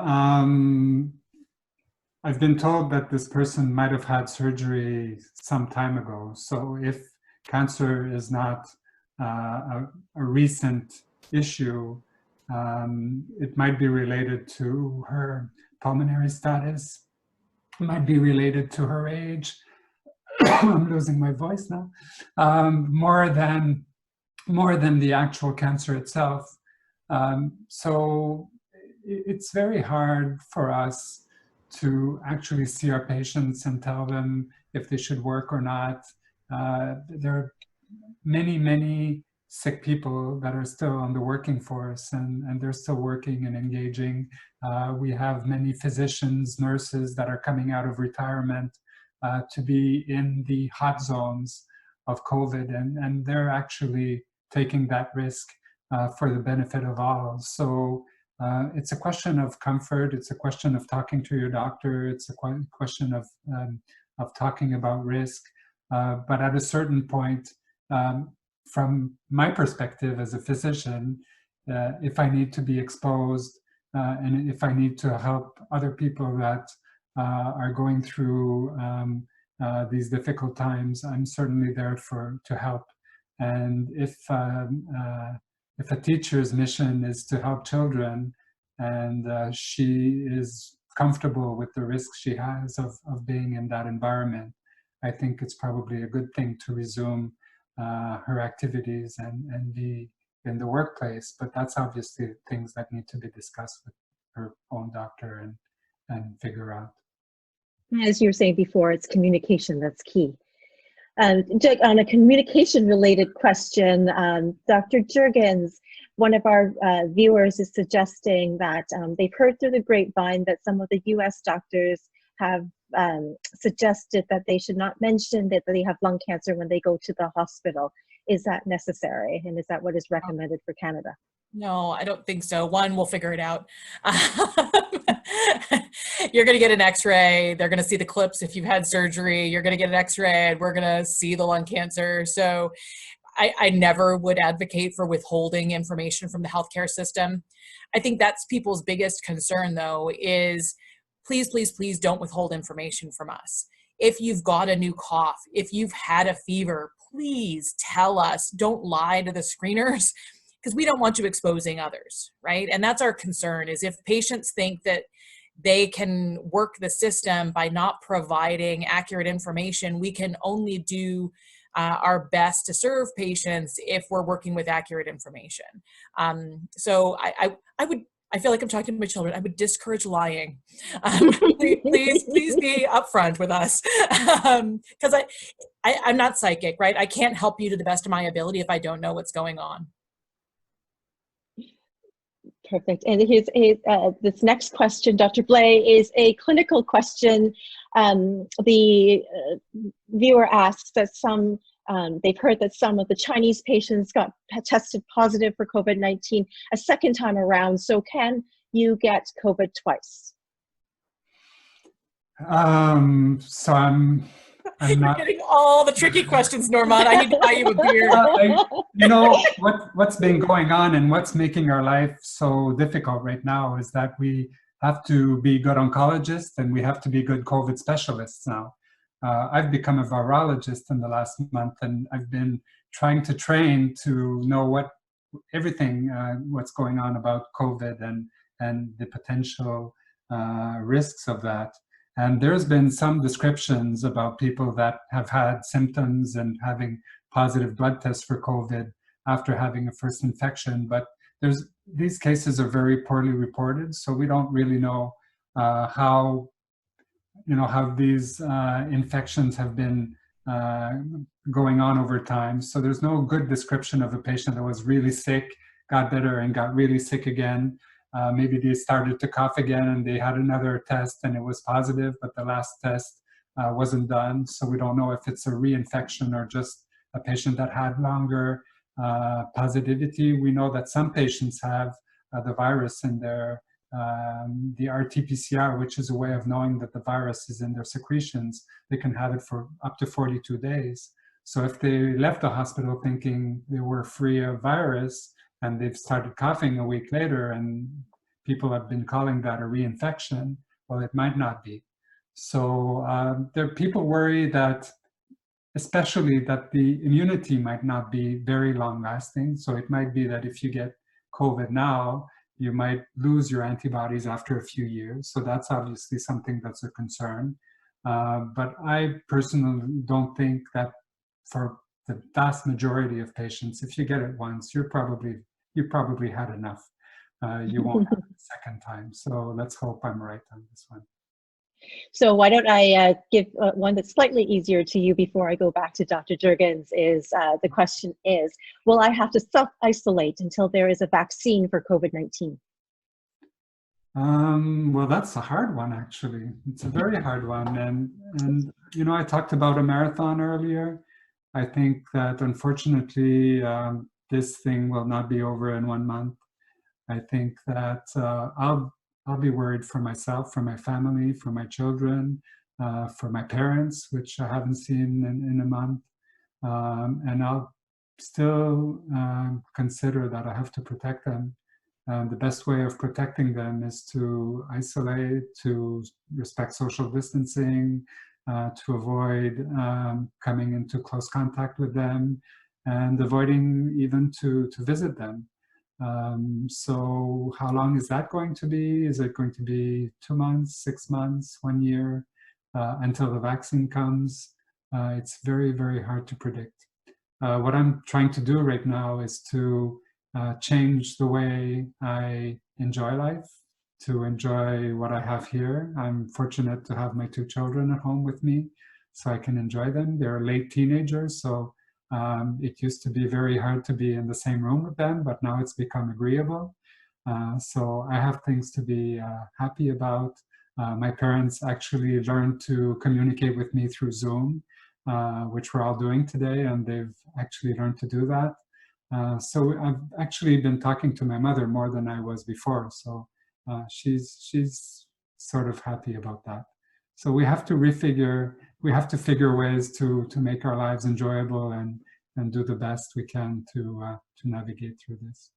I've been told that this person might have had surgery some time ago. So if cancer is not a recent issue, it might be related to her pulmonary status, it might be related to her age. I'm losing my voice now. More than the actual cancer itself. So it's very hard for us to actually see our patients and tell them if they should work or not. There are many sick people that are still on the working force, and they're still working and engaging. We have many physicians, nurses that are coming out of retirement to be in the hot zones of COVID, and they're actually taking that risk for the benefit of all. So it's a question of comfort. It's a question of talking to your doctor. It's a question of talking about risk. But at a certain point, from my perspective as a physician, if I need to be exposed and if I need to help other people that are going through these difficult times, I'm certainly there to help. And if a teacher's mission is to help children, and she is comfortable with the risk she has of being in that environment, I think it's probably a good thing to resume her activities and be in the workplace. But that's obviously things that need to be discussed with her own doctor and figure out. As you were saying before, it's communication that's key. On a communication-related question, Dr. Juergens, one of our viewers is suggesting that they've heard through the grapevine that some of the U.S. doctors have suggested that they should not mention that they have lung cancer when they go to the hospital. Is that necessary? And is that what is recommended for Canada? No, I don't think so. One, we'll figure it out. You're going to get an x-ray. They're going to see the clips if you've had surgery. You're going to get an x-ray and we're going to see the lung cancer. So I never would advocate for withholding information from the healthcare system. I think that's people's biggest concern, though, is please, please, please don't withhold information from us. If you've got a new cough, if you've had a fever, please tell us. Don't lie to the screeners, because we don't want you exposing others, right? And that's our concern, is if patients think that they can work the system by not providing accurate information, we can only do our best to serve patients if we're working with accurate information. So I feel like I'm talking to my children. I would discourage lying. Please be upfront with us, because I'm not psychic, right? I can't help you to the best of my ability if I don't know what's going on. Perfect. And here's this next question, Dr. Blais, is a clinical question. The viewer asks that they've heard that some of the Chinese patients got tested positive for COVID-19 a second time around. So can you get COVID twice? So I'm not getting all the tricky questions, Norman. I need to buy you a beer. You know, what's been going on and what's making our life so difficult right now is that we have to be good oncologists and we have to be good COVID specialists now. I've become a virologist in the last month, and I've been trying to train to know everything what's going on about COVID and the potential risks of that. And there's been some descriptions about people that have had symptoms and having positive blood tests for COVID after having a first infection, but these cases are very poorly reported, so we don't really know how these infections have been going on over time. So there's no good description of a patient that was really sick, got better, and got really sick again. Maybe they started to cough again and they had another test and it was positive, but the last test wasn't done. So we don't know if it's a reinfection or just a patient that had longer positivity. We know that some patients have the virus in their, the RT-PCR, which is a way of knowing that the virus is in their secretions. They can have it for up to 42 days. So if they left the hospital thinking they were free of virus, and they've started coughing a week later, and people have been calling that a reinfection, well, it might not be. So people worry that, especially that the immunity might not be very long lasting. So it might be that if you get COVID now, you might lose your antibodies after a few years. So that's obviously something that's a concern. But I personally don't think that for the vast majority of patients, if you get it once, you probably had enough. You won't have it a second time. So let's hope I'm right on this one. So why don't I give one that's slightly easier to you before I go back to Dr. Juergens. The question is, will I have to self-isolate until there is a vaccine for COVID-19? Well, that's a hard one, actually. It's a very hard one. And you know, I talked about a marathon earlier. I think that unfortunately, this thing will not be over in 1 month. I think that I'll be worried for myself, for my family, for my children, for my parents, which I haven't seen in a month. And I'll still consider that I have to protect them. The best way of protecting them is to isolate, to respect social distancing, to avoid coming into close contact with them, and avoiding even to visit them. So how long is that going to be? Is it going to be 2 months, 6 months, 1 year, until the vaccine comes? It's very, very hard to predict. What I'm trying to do right now is to change the way I enjoy life, to enjoy what I have here. I'm fortunate to have my 2 children at home with me. so I can enjoy them. They're late teenagers, so it used to be very hard to be in the same room with them, but now it's become agreeable. So I have things to be happy about. My parents actually learned to communicate with me through Zoom, which we're all doing today, and they've actually learned to do that. So I've actually been talking to my mother more than I was before, so she's sort of happy about that. So we have to figure ways to make our lives enjoyable and do the best we can to navigate through this.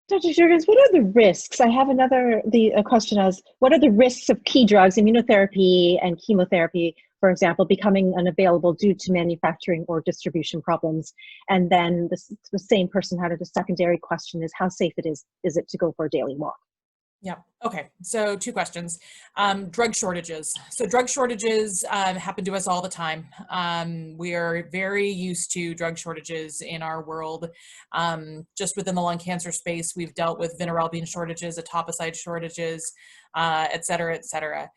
Dr. Juergens, what are the risks? I have a question as, what are the risks of key drugs, immunotherapy and chemotherapy, for example, becoming unavailable due to manufacturing or distribution problems? And then the same person had a secondary question is, how safe is it to go for a daily walk? Yeah. Okay. So 2 questions. Drug shortages. So drug shortages happen to us all the time. We are very used to drug shortages in our world. Just within the lung cancer space, we've dealt with vinorelbine shortages, etoposide shortages, et cetera, et cetera.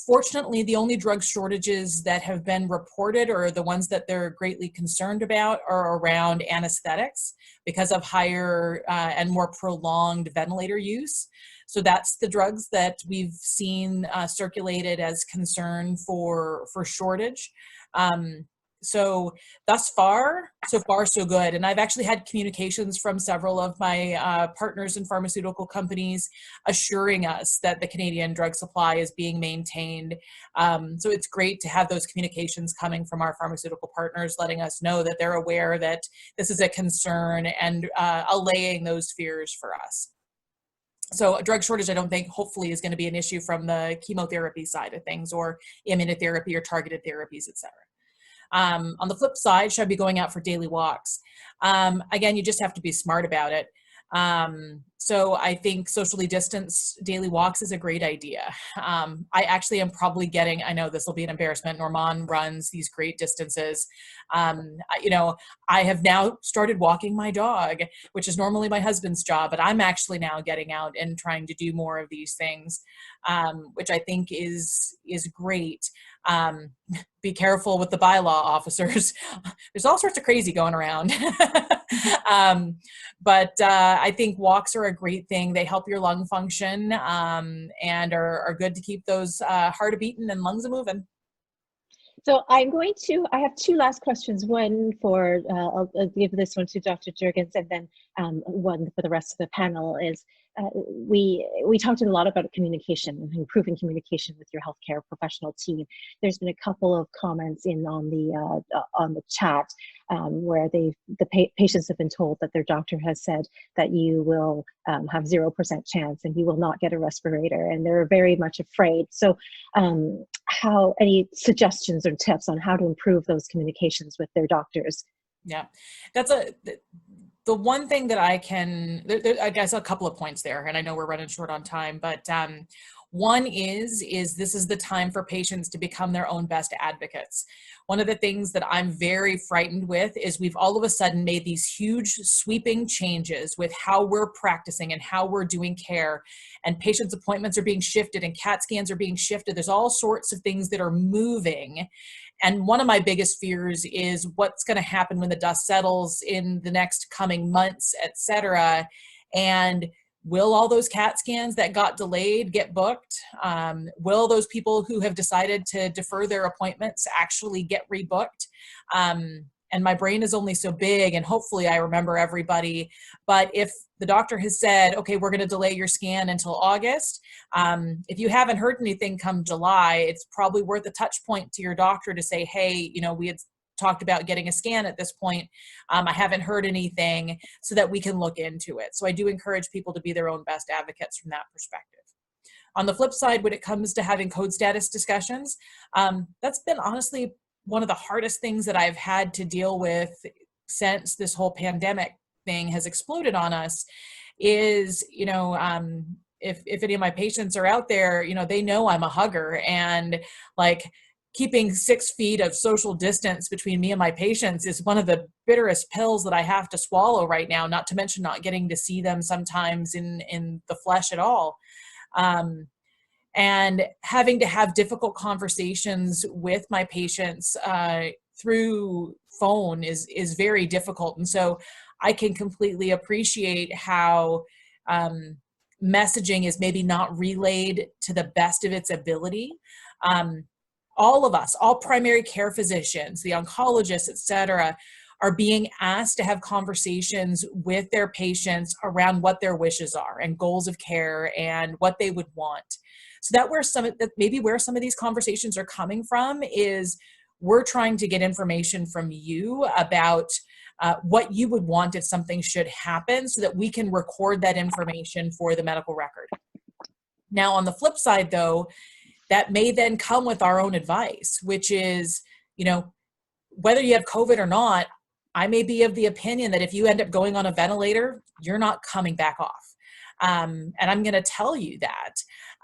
Fortunately, the only drug shortages that have been reported, or the ones that they're greatly concerned about, are around anesthetics because of higher and more prolonged ventilator use. So that's the drugs that we've seen circulated as concern for shortage. So thus far, so good. And I've actually had communications from several of my partners in pharmaceutical companies assuring us that the Canadian drug supply is being maintained. So it's great to have those communications coming from our pharmaceutical partners, letting us know that they're aware that this is a concern and allaying those fears for us. So a drug shortage, I don't think, hopefully, is going to be an issue from the chemotherapy side of things, or immunotherapy or targeted therapies, et cetera. On the flip side, should I be going out for daily walks? Again, you just have to be smart about it. So I think socially distanced daily walks is a great idea. I actually am probably getting, I know this will be an embarrassment, Normand runs these great distances. You know, I have now started walking my dog, which is normally my husband's job, but I'm actually now getting out and trying to do more of these things, which I think is great. Be careful with the bylaw officers. There's all sorts of crazy going around. But I think walks are a great thing. They help your lung function and are good to keep those heart a-beating and lungs a-moving. So I have 2 last questions. One for, I'll give this one to Dr. Juergens, and then one for the rest of the panel is, we talked a lot about communication, improving communication with your healthcare professional team. There's been a couple of comments on the chat where the patients have been told that their doctor has said that you will have 0% chance and you will not get a respirator, and they're very much afraid. So any suggestions or tips on how to improve those communications with their doctors? Yeah, that's the one thing that I can, I guess a couple of points there, and I know we're running short on time, but one is this is the time for patients to become their own best advocates. One of the things that I'm very frightened with is we've all of a sudden made these huge sweeping changes with how we're practicing and how we're doing care, and patients' appointments are being shifted and CAT scans are being shifted. There's all sorts of things that are moving. And one of my biggest fears is what's going to happen when the dust settles in the next coming months, et cetera. And will all those CAT scans that got delayed get booked? Will those people who have decided to defer their appointments actually get rebooked? And my brain is only so big, and hopefully I remember everybody. But if the doctor has said, okay, we're going to delay your scan until August, if you haven't heard anything come July, it's probably worth a touch point to your doctor to say, hey, you know, we had talked about getting a scan at this point. I haven't heard anything, so that we can look into it. So I do encourage people to be their own best advocates from that perspective. On the flip side, when it comes to having code status discussions, that's been honestly one of the hardest things that I've had to deal with since this whole pandemic thing has exploded on us is, you know, if any of my patients are out there, you know, they know I'm a hugger, and like keeping 6 feet of social distance between me and my patients is one of the bitterest pills that I have to swallow right now, not to mention not getting to see them sometimes in the flesh at all. And having to have difficult conversations with my patients through phone is very difficult. And so I can completely appreciate how messaging is maybe not relayed to the best of its ability. All of us, all primary care physicians, the oncologists, et cetera, are being asked to have conversations with their patients around what their wishes are and goals of care and what they would want. So maybe where some of these conversations are coming from is we're trying to get information from you about what you would want if something should happen so that we can record that information for the medical record. Now, on the flip side, though, that may then come with our own advice, which is, whether you have COVID or not, I may be of the opinion that if you end up going on a ventilator, you're not coming back off. And I'm going to tell you that.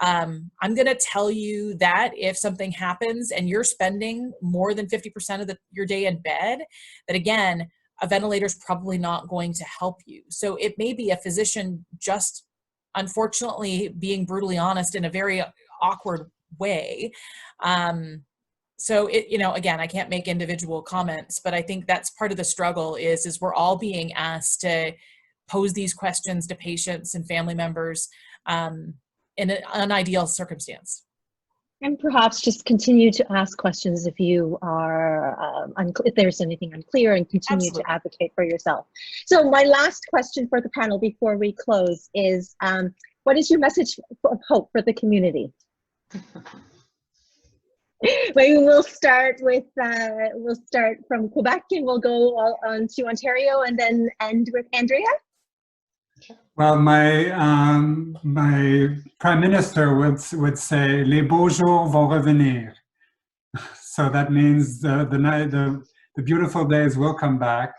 I'm going to tell you that if something happens and you're spending more than 50% of your day in bed, that again, a ventilator is probably not going to help you. So it may be a physician just, unfortunately, being brutally honest in a very awkward way. So again, I can't make individual comments, but I think that's part of the struggle is we're all being asked to pose these questions to patients and family members in an unideal circumstance. And perhaps just continue to ask questions if you are, if there's anything unclear, and continue Absolutely. to advocate for yourself. So my last question for the panel before we close is, what is your message of hope for the community? Maybe we'll start from Quebec and we'll go on to Ontario and then end with Andrea. Well, my prime minister would say, "Les beaux jours vont revenir." So that means the beautiful days will come back.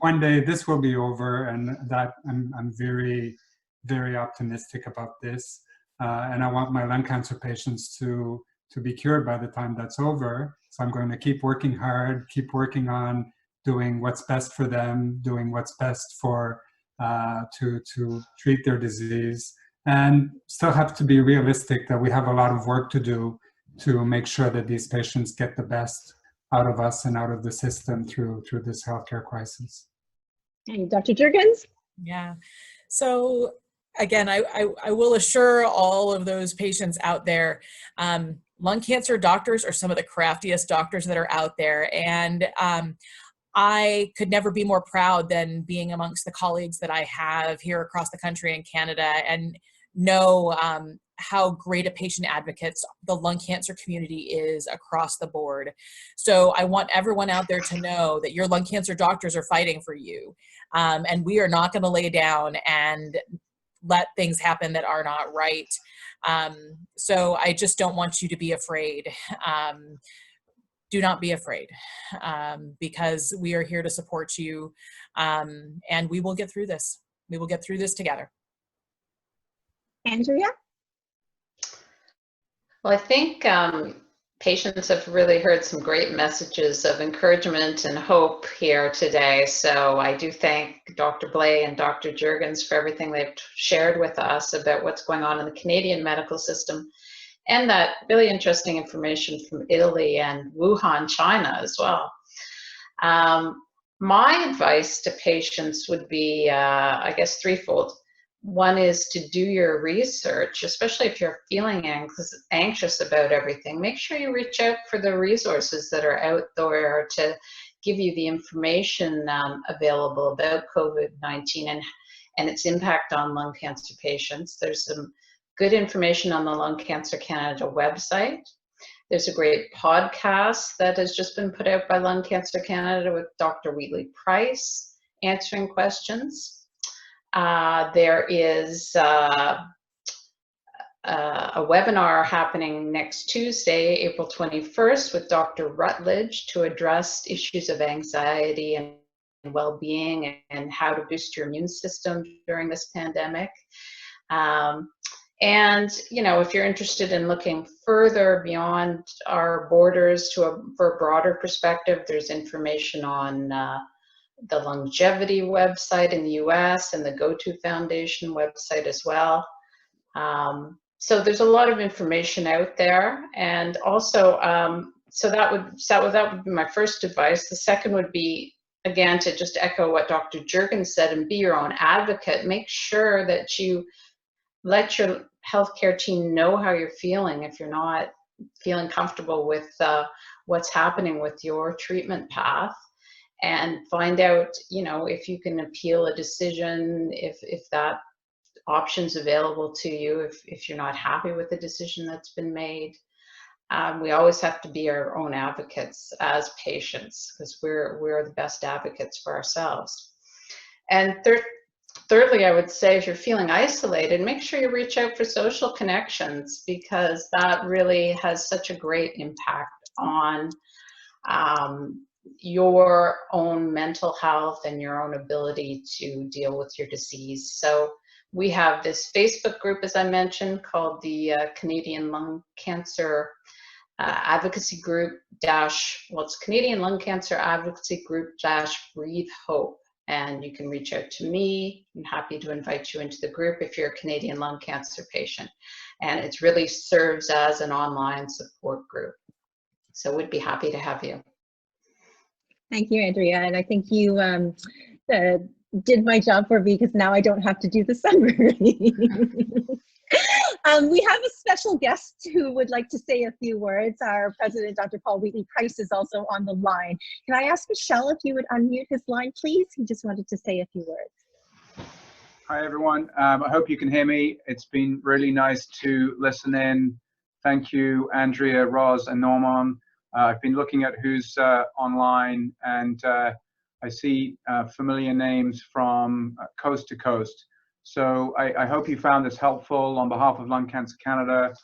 One day this will be over, and that I'm very, very optimistic about this. And I want my lung cancer patients to be cured by the time that's over. So I'm going to keep working hard, keep working on doing what's best for them, doing what's best for to treat their disease, and still have to be realistic that we have a lot of work to do to make sure that these patients get the best out of us and out of the system through this healthcare crisis. And Dr. Juergens? Yeah. So again, I will assure all of those patients out there, lung cancer doctors are some of the craftiest doctors that are out there. And I could never be more proud than being amongst the colleagues that I have here across the country and Canada, and know how great a patient advocates the lung cancer community is across the board. So I want everyone out there to know that your lung cancer doctors are fighting for you. And we are not going to lay down and let things happen that are not right. So I just don't want you to be afraid. Do not be afraid, because we are here to support you, and we will get through this. We will get through this together. Andrea? Well, I think patients have really heard some great messages of encouragement and hope here today. So I do thank Dr. Blais and Dr. Juergens for everything they've shared with us about what's going on in the Canadian medical system, and that really interesting information from Italy and Wuhan, China as well. My advice to patients would be, I guess, threefold. One is to do your research, especially if you're feeling anxious about everything. Make sure you reach out for the resources that are out there to give you the information available about COVID-19 and its impact on lung cancer patients. There's some good information on the Lung Cancer Canada website. There's a great podcast that has just been put out by Lung Cancer Canada with Dr. Wheatley Price answering questions. There is a webinar happening next Tuesday, April 21st, with Dr. Rutledge to address issues of anxiety and well-being and how to boost your immune system during this pandemic. And, if you're interested in looking further beyond our borders for a broader perspective, there's information on the Longevity website in the US and the GoTo Foundation website as well. So there's a lot of information out there, and also, so that would be my first advice. The second would be, again, to just echo what Dr. Juergens said and be your own advocate. Make sure that you let your healthcare team know how you're feeling if you're not feeling comfortable with what's happening with your treatment path, and find out, you know, if you can appeal a decision, if that option's available to you, if you're not happy with the decision that's been made. We always have to be our own advocates as patients, because we're the best advocates for ourselves. And thirdly, I would say, if you're feeling isolated, make sure you reach out for social connections, because that really has such a great impact on your own mental health and your own ability to deal with your disease. So we have this Facebook group, as I mentioned, called the Canadian Lung Cancer Advocacy Group it's Canadian Lung Cancer Advocacy Group Breathe Hope. And you can reach out to me. I'm happy to invite you into the group if you're a Canadian lung cancer patient. And it really serves as an online support group. So we'd be happy to have you. Thank you, Andrea. And I think you did my job for me, because now I don't have to do the summary. We have a special guest who would like to say a few words. Our president, Dr. Paul Wheatley-Price, is also on the line. Can I ask Michelle if you would unmute his line, please? He just wanted to say a few words. Hi, everyone. I hope you can hear me. It's been really nice to listen in. Thank you, Andrea, Ros, and Norman. I've been looking at who's online, and I see familiar names from coast to coast. So I hope you found this helpful. On behalf of Lung Cancer Canada,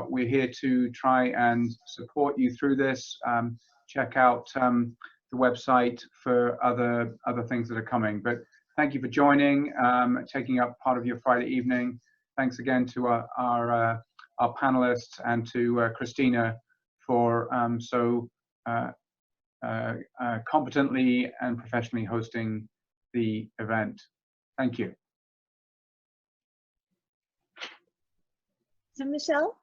we're here to try and support you through this. Check out the website for other things that are coming. But thank you for joining, taking up part of your Friday evening. Thanks again to our panelists, and to Christina for so competently and professionally hosting the event. Thank you. So Michelle,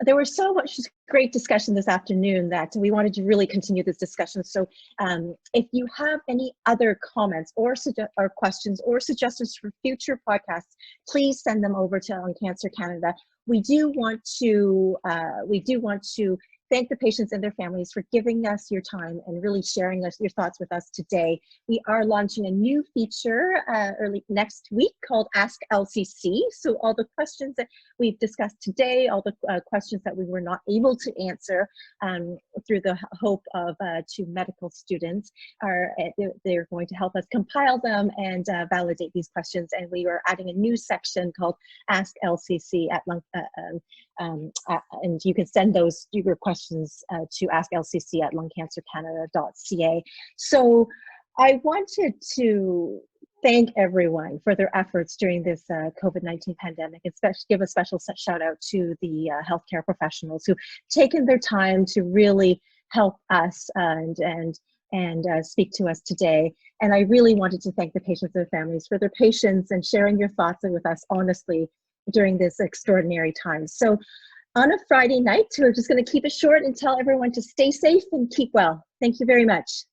there was so much great discussion this afternoon that we wanted to really continue this discussion. So if you have any other comments or questions or suggestions for future podcasts, please send them over to Lung Cancer Canada. We do want to thank the patients and their families for giving us your time and really sharing your thoughts with us today. We are launching a new feature early next week called Ask LCC. So all the questions that we've discussed today, all the questions that we were not able to answer through the hope of two medical students, they're going to help us compile them and validate these questions. And we are adding a new section called Ask LCC and you can send your questions to asklcc@lungcancercanada.ca. So I wanted to thank everyone for their efforts during this COVID-19 pandemic, and give a special shout out to the healthcare professionals who've taken their time to really help us and speak to us today. And I really wanted to thank the patients and families for their patience and sharing your thoughts with us honestly during this extraordinary time. So on a Friday night, we're just going to keep it short and tell everyone to stay safe and keep well. Thank you very much.